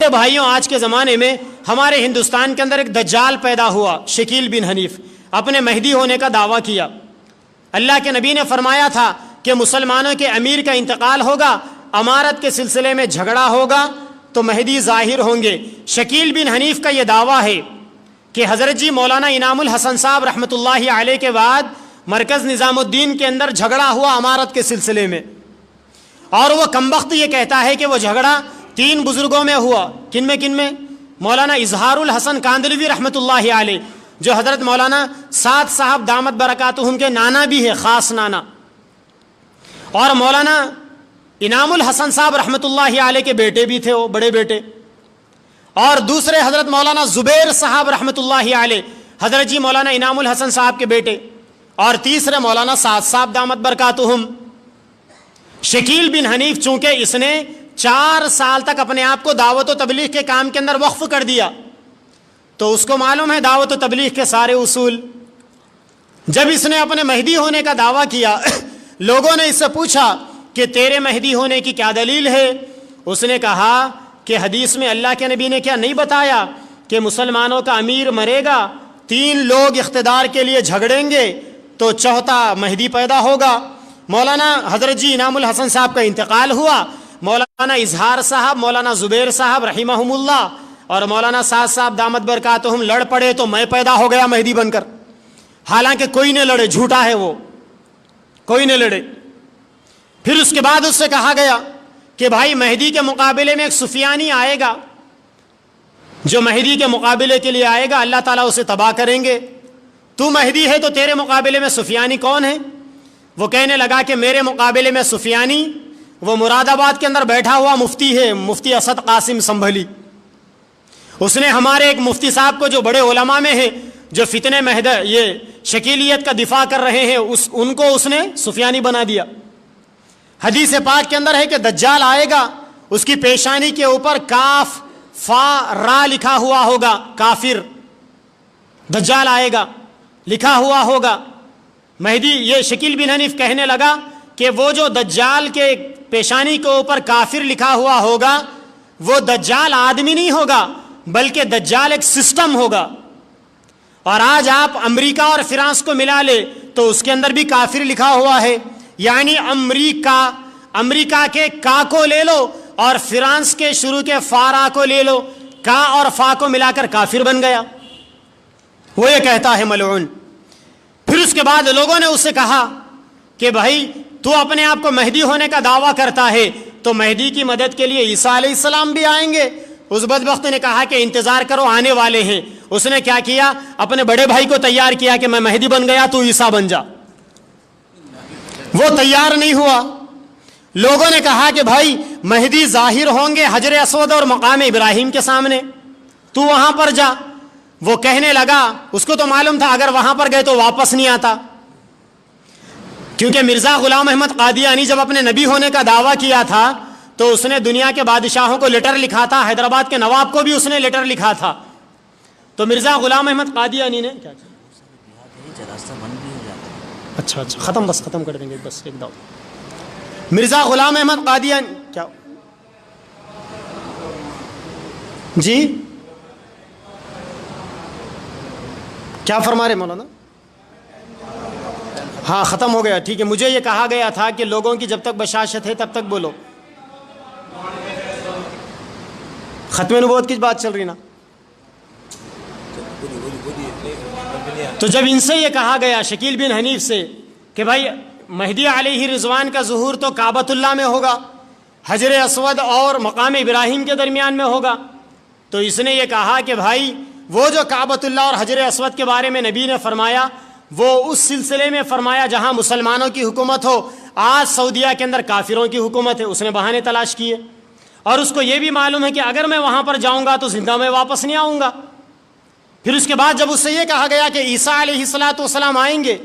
میرے بھائیوں، آج کے زمانے میں ہمارے ہندوستان کے اندر ایک دجال پیدا ہوا، شکیل بن حنیف، اپنے مہدی ہونے کا دعویٰ کیا۔ اللہ کے نبی نے فرمایا تھا کہ مسلمانوں کے امیر کا انتقال ہوگا، امارت کے سلسلے میں جھگڑا ہوگا تو مہدی ظاہر ہوں گے۔ شکیل بن حنیف کا یہ دعویٰ ہے کہ حضرت جی مولانا انعام الحسن صاحب رحمۃ اللہ علیہ کے بعد مرکز نظام الدین کے اندر جھگڑا ہوا امارت کے سلسلے میں، اور وہ کمبخت یہ کہتا ہے کہ وہ جھگڑا 3 بزرگوں میں ہوا۔ کن میں؟ مولانا اظہار الحسن کاندلوی رحمۃ اللہ علیہ، جو حضرت مولانا سعد صاحب دامت برکاتہم کے نانا بھی ہے، خاص نانا، اور مولانا انعام الحسن صاحب رحمۃ اللہ علیہ کے بیٹے بھی تھے، وہ بڑے بیٹے، اور دوسرے حضرت مولانا زبیر صاحب رحمۃ اللہ علیہ، حضرت جی مولانا انعام الحسن صاحب کے بیٹے، اور تیسرے مولانا سعد صاحب دامت برکاتہم۔ شکیل بن حنیف چونکہ اس نے 4 سال تک اپنے آپ کو دعوت و تبلیغ کے کام کے اندر وقف کر دیا، تو اس کو معلوم ہے دعوت و تبلیغ کے سارے اصول۔ جب اس نے اپنے مہدی ہونے کا دعویٰ کیا، لوگوں نے اس سے پوچھا کہ تیرے مہدی ہونے کی کیا دلیل ہے؟ اس نے کہا کہ حدیث میں اللہ کے نبی نے کیا نہیں بتایا کہ مسلمانوں کا امیر مرے گا، 3 لوگ اقتدار کے لیے جھگڑیں گے تو چوتھا مہدی پیدا ہوگا۔ مولانا حضرت جی انعام الحسن صاحب کا انتقال ہوا، مولانا اظہار صاحب، مولانا زبیر صاحب رحمہم اللہ اور مولانا سعد صاحب دامت برکاتہم لڑ پڑے تو میں پیدا ہو گیا مہدی بن کر، حالانکہ کوئی نہ لڑے، جھوٹا ہے وہ، کوئی نہ لڑے۔ پھر اس کے بعد اس سے کہا گیا کہ بھائی مہدی کے مقابلے میں ایک سفیانی آئے گا، جو مہدی کے مقابلے کے لیے آئے گا اللہ تعالیٰ اسے تباہ کریں گے، تو مہدی ہے تو تیرے مقابلے میں سفیانی کون ہے؟ وہ کہنے لگا کہ میرے مقابلے میں سفیانی وہ مراد آباد کے اندر بیٹھا ہوا مفتی ہے، مفتی اسد قاسم سنبھلی۔ اس نے ہمارے ایک مفتی صاحب کو جو بڑے علماء میں ہیں، جو فتنے یہ شکیلیت کا دفاع کر رہے ہیں، ان کو اس نے سفیانی بنا دیا۔ حدیث پاک کے اندر ہے کہ دجال آئے گا، اس کی پیشانی کے اوپر کاف فا را لکھا ہوا ہوگا، کافر۔ دجال آئے گا لکھا ہوا ہوگا۔ مہدی یہ شکیل بن حنیف کہنے لگا کہ وہ جو دجال کے پیشانی کے اوپر کافر لکھا ہوا ہوگا، وہ دجال آدمی نہیں ہوگا بلکہ دجال ایک سسٹم ہوگا۔ اور آج آپ امریکہ اور فرانس کو ملا لے تو اس کے اندر بھی کافر لکھا ہوا ہے، یعنی امریکہ کے کا کو لے لو اور فرانس کے شروع کے فارا کو لے لو، کا اور فا کو ملا کر کافر بن گیا، وہ یہ کہتا ہے ملعون۔ پھر اس کے بعد لوگوں نے اس سے کہا کہ بھائی تو اپنے آپ کو مہدی ہونے کا دعویٰ کرتا ہے تو مہدی کی مدد کے لیے عیسیٰ علیہ السلام بھی آئیں گے۔ اس بدبخت نے کہا کہ انتظار کرو، آنے والے ہیں۔ اس نے کیا کیا؟ اپنے بڑے بھائی کو تیار کیا کہ میں مہدی بن گیا تو عیسیٰ بن جا۔ وہ تیار نہیں ہوا۔ لوگوں نے کہا کہ بھائی مہدی ظاہر ہوں گے حجر اسود اور مقام ابراہیم کے سامنے، تو وہاں پر جا۔ وہ کہنے لگا، اس کو تو معلوم تھا اگر وہاں پر گئے تو واپس نہیں آتا، کیونکہ مرزا غلام احمد قادیانی جب اپنے نبی ہونے کا دعویٰ کیا تھا تو اس نے دنیا کے بادشاہوں کو لیٹر لکھا تھا، حیدرآباد کے نواب کو بھی اس نے لیٹر لکھا تھا۔ تو مرزا غلام احمد قادیانی نے کیا کیا؟ اچھا ختم کر دیں گے بس ایک دو۔ مرزا غلام احمد قادیانی کیا جی کیا فرما رہے مولانا؟ ہاں ختم ہو گیا، ٹھیک ہے۔ مجھے یہ کہا گیا تھا کہ لوگوں کی جب تک بشاشت ہے تب تک بولو۔ ختم نبوت کی بات چل رہی نا؟ تو جب ان سے یہ کہا گیا شکیل بن حنیف سے کہ بھائی مہدی علیہ رضوان کا ظہور تو کعبۃ اللہ میں ہوگا، حجر اسود اور مقام ابراہیم کے درمیان میں ہوگا، تو اس نے یہ کہا کہ بھائی وہ جو کعبۃ اللہ اور حجر اسود کے بارے میں نبی نے فرمایا وہ اس سلسلے میں فرمایا جہاں مسلمانوں کی حکومت ہو۔ آج سعودیہ کے اندر کافروں کی حکومت ہے۔ اس نے بہانے تلاش کیے، اور اس کو یہ بھی معلوم ہے کہ اگر میں وہاں پر جاؤں گا تو زندہ میں واپس نہیں آؤں گا۔ پھر اس کے بعد جب اس سے یہ کہا گیا کہ عیسیٰ علیہ السلام آئیں گے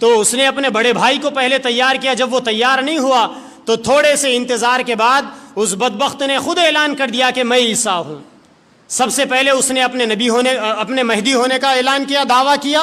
تو اس نے اپنے بڑے بھائی کو پہلے تیار کیا۔ جب وہ تیار نہیں ہوا تو تھوڑے سے انتظار کے بعد اس بدبخت نے خود اعلان کر دیا کہ میں عیسیٰ ہوں۔ سب سے پہلے اس نے اپنے مہدی ہونے کا اعلان کیا، دعویٰ کیا،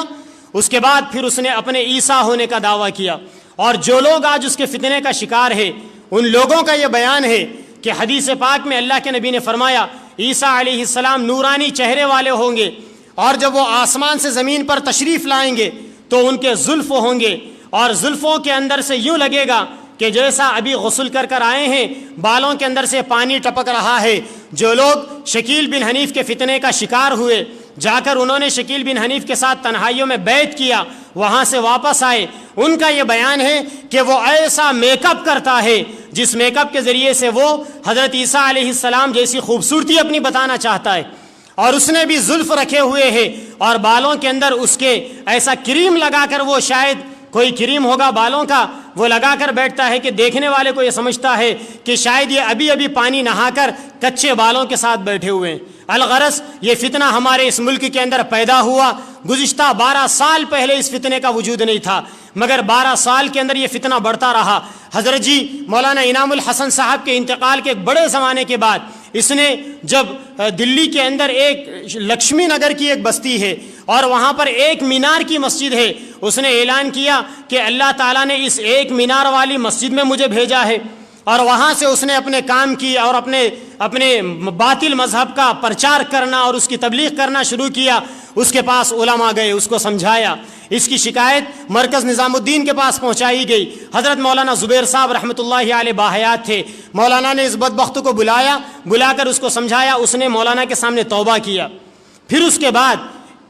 اس کے بعد پھر اس نے اپنے عیسیٰ ہونے کا دعویٰ کیا۔ اور جو لوگ آج اس کے فتنے کا شکار ہے ان لوگوں کا یہ بیان ہے کہ حدیث پاک میں اللہ کے نبی نے فرمایا عیسیٰ علیہ السلام نورانی چہرے والے ہوں گے، اور جب وہ آسمان سے زمین پر تشریف لائیں گے تو ان کے زلف ہوں گے، اور زلفوں کے اندر سے یوں لگے گا کہ جیسا ابھی غسل کر آئے ہیں، بالوں کے اندر سے پانی ٹپک رہا ہے۔ جو لوگ شکیل بن حنیف کے فتنے کا شکار ہوئے، جا کر انہوں نے شکیل بن حنیف کے ساتھ تنہائیوں میں بیعت کیا، وہاں سے واپس آئے، ان کا یہ بیان ہے کہ وہ ایسا میک اپ کرتا ہے جس میک اپ کے ذریعے سے وہ حضرت عیسیٰ علیہ السلام جیسی خوبصورتی اپنی بتانا چاہتا ہے، اور اس نے بھی زلف رکھے ہوئے ہیں، اور بالوں کے اندر اس کے ایسا کریم لگا کر، وہ شاید کوئی کریم ہوگا بالوں کا، وہ لگا کر بیٹھتا ہے کہ دیکھنے والے کو یہ سمجھتا ہے کہ شاید یہ ابھی ابھی پانی نہا کر کچے بالوں کے ساتھ بیٹھے ہوئے ہیں۔ الغرض یہ فتنہ ہمارے اس ملک کے اندر پیدا ہوا، گزشتہ 12 سال پہلے اس فتنے کا وجود نہیں تھا، مگر 12 سال کے اندر یہ فتنہ بڑھتا رہا۔ حضرت جی مولانا انعام الحسن صاحب کے انتقال کے ایک بڑے زمانے کے بعد اس نے جب دلی کے اندر ایک لکشمی نگر کی ایک بستی ہے اور وہاں پر ایک مینار کی مسجد ہے، اس نے اعلان کیا کہ اللہ تعالیٰ نے اس ایک مینار والی مسجد میں مجھے بھیجا ہے، اور وہاں سے اس نے اپنے کام کی اور اپنے باطل مذہب کا پرچار کرنا اور اس کی تبلیغ کرنا شروع کیا۔ اس کے پاس علماء گئے، اس کو سمجھایا، اس کی شکایت مرکز نظام الدین کے پاس پہنچائی گئی۔ حضرت مولانا زبیر صاحب رحمۃ اللہ علیہ باحیات تھے، مولانا نے اس بدبخت کو بلا کر اس کو سمجھایا، اس نے مولانا کے سامنے توبہ کیا۔ پھر اس کے بعد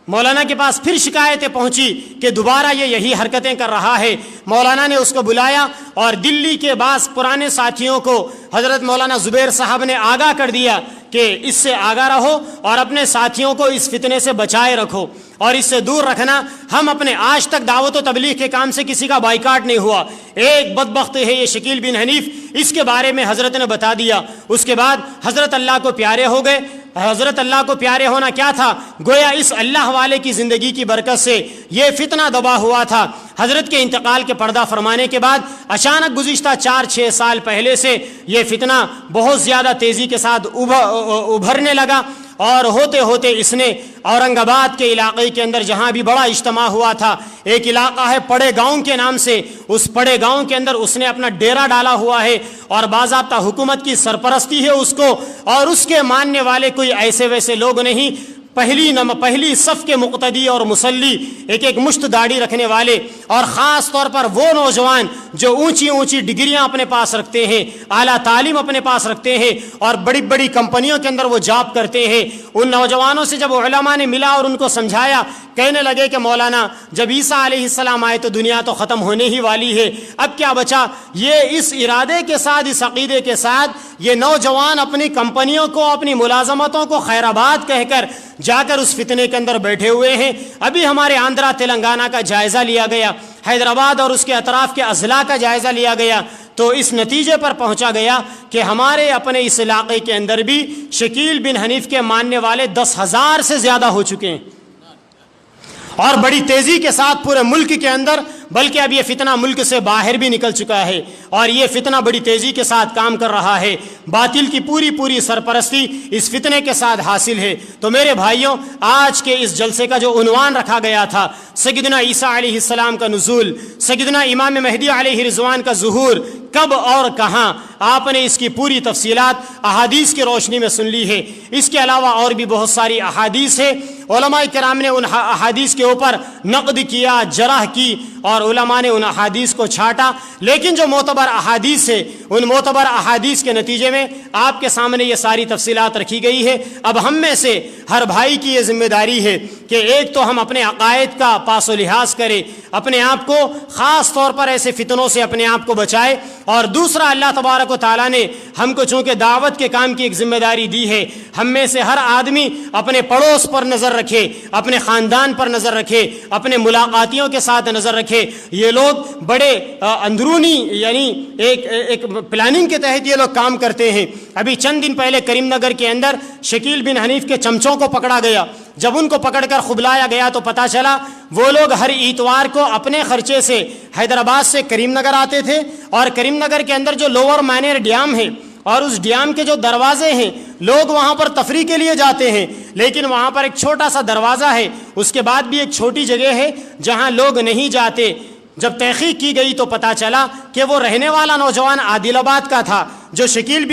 مولانا کے پاس پھر شکایتیں پہنچی کہ دوبارہ یہ یہی حرکتیں کر رہا ہے۔ مولانا نے اس کو بلایا اور دلی کے بعض پرانے ساتھیوں کو حضرت مولانا زبیر صاحب نے آگاہ کر دیا کہ اس سے آگاہ رہو اور اپنے ساتھیوں کو اس فتنے سے بچائے رکھو اور اس سے دور رکھنا۔ ہم اپنے آج تک دعوت و تبلیغ کے کام سے کسی کا بائیکاٹ نہیں ہوا، ایک بدبخت ہے یہ شکیل بن حنیف، اس کے بارے میں حضرت نے بتا دیا۔ اس کے بعد حضرت اللہ کو پیارے ہو گئے۔ حضرت اللہ کو پیارے ہونا کیا تھا؟ گویا اس اللہ والے کی زندگی کی برکت سے یہ فتنہ دبا ہوا تھا۔ حضرت کے انتقال کے پردہ فرمانے کے بعد اچانک گزشتہ 4-6 سال پہلے سے یہ فتنہ بہت زیادہ تیزی کے ساتھ ابھرنے لگا، اور ہوتے ہوتے اس نے اورنگ آباد کے علاقے کے اندر جہاں بھی بڑا اجتماع ہوا تھا، ایک علاقہ ہے پڑے گاؤں کے نام سے، اس پڑے گاؤں کے اندر اس نے اپنا ڈیرا ڈالا ہوا ہے اور باضابطہ حکومت کی سرپرستی ہے اس کو، اور اس کے ماننے والے کوئی ایسے ویسے لوگ نہیں، پہلی صف کے مقتدی اور مصلی، ایک مشت داڑھی رکھنے والے، اور خاص طور پر وہ نوجوان جو اونچی اونچی ڈگریاں اپنے پاس رکھتے ہیں، اعلیٰ تعلیم اپنے پاس رکھتے ہیں اور بڑی بڑی کمپنیوں کے اندر وہ جاب کرتے ہیں۔ ان نوجوانوں سے جب علماء نے ملا اور ان کو سمجھایا، کہنے لگے کہ مولانا جب عیسیٰ علیہ السلام آئے تو دنیا تو ختم ہونے ہی والی ہے، اب کیا بچا؟ یہ اس ارادے کے ساتھ، اس عقیدے کے ساتھ یہ نوجوان اپنی کمپنیوں کو، اپنی ملازمتوں کو خیر آباد کہہ کر جا کر اس فتنے کے اندر بیٹھے ہوئے ہیں۔ ابھی ہمارے آندھرا تلنگانہ کا جائزہ لیا گیا، حیدرآباد اور اس کے اطراف کے اضلاع کا جائزہ لیا گیا، تو اس نتیجے پر پہنچا گیا کہ ہمارے اپنے اس علاقے کے اندر بھی شکیل بن حنیف کے ماننے والے 10,000 سے زیادہ ہو چکے ہیں، اور بڑی تیزی کے ساتھ پورے ملک کے اندر، بلکہ اب یہ فتنہ ملک سے باہر بھی نکل چکا ہے، اور یہ فتنہ بڑی تیزی کے ساتھ کام کر رہا ہے۔ باطل کی پوری سرپرستی اس فتنے کے ساتھ حاصل ہے۔ تو میرے بھائیوں، آج کے اس جلسے کا جو عنوان رکھا گیا تھا، سیدنا عیسیٰ علیہ السلام کا نزول، سیدنا امام مہدی علیہ رضوان کا ظہور کب اور کہاں، آپ نے اس کی پوری تفصیلات احادیث کی روشنی میں سن لی ہے۔ اس کے علاوہ اور بھی بہت ساری احادیث ہے، علماء کرام نے ان احادیث کے اوپر نقد کیا، جرح کی، اور علماء نے ان احادیث کو چھاٹا، لیکن جو معتبر احادیث ہے، ان معتبر احادیث کے نتیجے میں آپ کے سامنے یہ ساری تفصیلات رکھی گئی ہے۔ اب ہم میں سے ہر بھائی کی یہ ذمہ داری ہے کہ ایک تو ہم اپنے عقائد کا پاس و لحاظ کریں، اپنے آپ کو خاص طور پر ایسے فتنوں سے اپنے آپ کو بچائے، اور دوسرا اللہ تبارک و تعالیٰ نے ہم کو چونکہ دعوت کے کام کی ایک ذمہ داری دی ہے، ہم میں سے ہر آدمی اپنے پڑوس پر نظر رکھے، اپنے خاندان پر نظر رکھے، اپنے ملاقاتیوں کے ساتھ نظر رکھے۔ یہ لوگ بڑے اندرونی یعنی ایک پلاننگ کے تحت یہ لوگ کام کرتے ہیں۔ ابھی چند دن پہلے کریم نگر کے اندر شکیل بن حنیف کے چمچوں کو پکڑا گیا، جب ان کو پکڑ کر خبلایا گیا تو پتہ چلا وہ لوگ ہر اتوار کو اپنے خرچے سے حیدرآباد سے کریم نگر آتے تھے، اور کریم نگر کے اندر جو لوور مینیر ڈیم ہے اور اس ڈیم کے جو دروازے ہیں، لوگ وہاں پر تفریح کے لیے جاتے ہیں، لیکن وہاں پر ایک چھوٹا سا دروازہ ہے، اس کے بعد بھی ایک چھوٹی جگہ ہے جہاں لوگ نہیں جاتے۔ جب تحقیق کی گئی تو پتہ چلا کہ وہ رہنے والا نوجوان عادل آباد کا تھا، جو شکیل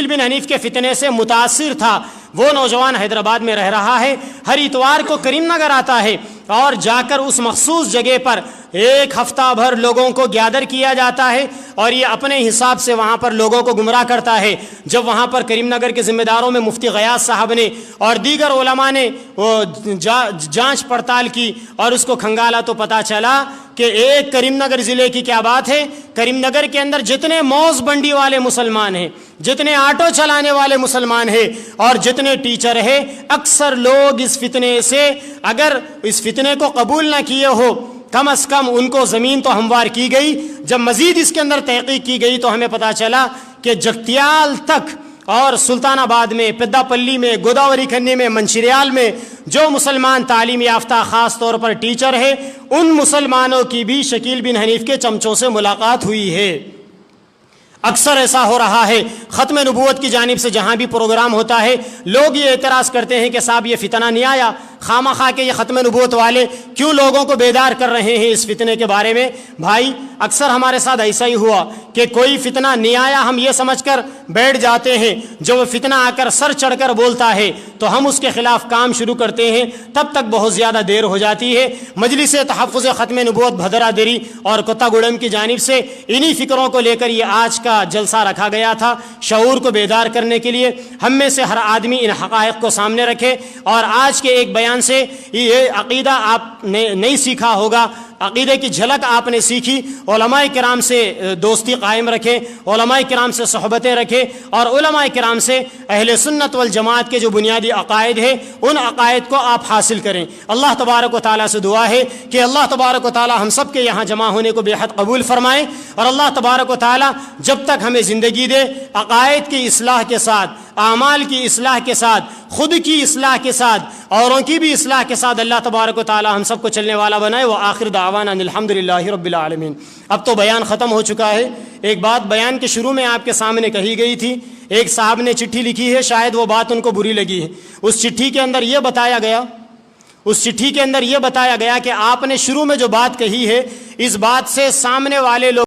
بن حنیف کے فتنے سے متاثر تھا، وہ نوجوان حیدرآباد میں رہ رہا ہے، ہر اتوار کو کریم نگر آتا ہے اور جا کر اس مخصوص جگہ پر ایک ہفتہ بھر لوگوں کو گیدر کیا جاتا ہے اور یہ اپنے حساب سے وہاں پر لوگوں کو گمراہ کرتا ہے۔ جب وہاں پر کریم نگر کے ذمہ داروں میں مفتی غیاث صاحب نے اور دیگر علماء نے جانچ پڑتال کی اور اس کو کھنگالا تو پتہ چلا کہ ایک کریم نگر ضلع کی کیا بات ہے، کریم نگر کے اندر جتنے موز بنڈی والے مسلمان ہیں، جتنے آٹو چلانے والے مسلمان ہیں اور جتنے ٹیچر ہیں، اکثر لوگ اس فتنے سے اگر اس فتنے کو قبول نہ کیے ہو، کم از کم ان کو زمین تو ہموار کی گئی۔ جب مزید اس کے اندر تحقیق کی گئی تو ہمیں پتہ چلا کہ جگتیال تک اور سلطان آباد میں، پدا پلی میں، گوداوری کھنی میں، منشریال میں جو مسلمان تعلیم یافتہ خاص طور پر ٹیچر ہے، ان مسلمانوں کی بھی شکیل بن حنیف کے چمچوں سے ملاقات ہوئی ہے۔ اکثر ایسا ہو رہا ہے ختم نبوت کی جانب سے جہاں بھی پروگرام ہوتا ہے، لوگ یہ اعتراض کرتے ہیں کہ صاحب یہ فتنہ نہیں آیا، خواہ خواہ کے یہ ختم نبوت والے کیوں لوگوں کو بیدار کر رہے ہیں اس فتنے کے بارے میں؟ بھائی اکثر ہمارے ساتھ ایسا ہی ہوا کہ کوئی فتنہ نہیں آیا، ہم یہ سمجھ کر بیٹھ جاتے ہیں، جو وہ فتنہ آ کر سر چڑھ کر بولتا ہے تو ہم اس کے خلاف کام شروع کرتے ہیں، تب تک بہت زیادہ دیر ہو جاتی ہے۔ مجلس تحفظ ختم نبوت بھدرا دری اور کتا گڑم کی جانب سے انہی فکروں کو لے کر یہ آج کا جلسہ رکھا گیا تھا، شعور کو بیدار کرنے کے لیے۔ ہم میں سے ہر آدمی ان حقائق کو سامنے رکھے اور آج کے ایک بیان سے یہ عقیدہ آپ نے نہیں سیکھا ہوگا، عقیدے کی جھلک آپ نے سیکھی، علماء کرام سے دوستی قائم رکھیں، علماء کرام سے صحبتیں رکھیں اور علماء کرام سے اہل سنت والجماعت کے جو بنیادی عقائد ہیں ان عقائد کو آپ حاصل کریں۔ اللہ تبارک و تعالیٰ سے دعا ہے کہ اللہ تبارک و تعالیٰ ہم سب کے یہاں جمع ہونے کو بے حد قبول فرمائیں، اور اللہ تبارک و تعالیٰ جب تک ہمیں زندگی دے عقائد کی اصلاح کے ساتھ، اعمال کی اصلاح کے ساتھ، خود کی اصلاح کے ساتھ، اوروں کی بھی اصلاح کے ساتھ اللہ تبارک و تعالی ہم سب کو چلنے والا بنائے۔ وآخر دعوانا ان الحمدللہ رب العالمین۔ اب تو بیان ختم ہو چکا ہے۔ ایک بات بیان کے شروع میں آپ کے سامنے کہی گئی تھی، ایک صاحب نے چٹھی لکھی ہے، شاید وہ بات ان کو بری لگی ہے۔ اس چٹھی کے اندر یہ بتایا گیا کہ آپ نے شروع میں جو بات کہی ہے، اس بات سے سامنے والے لوگ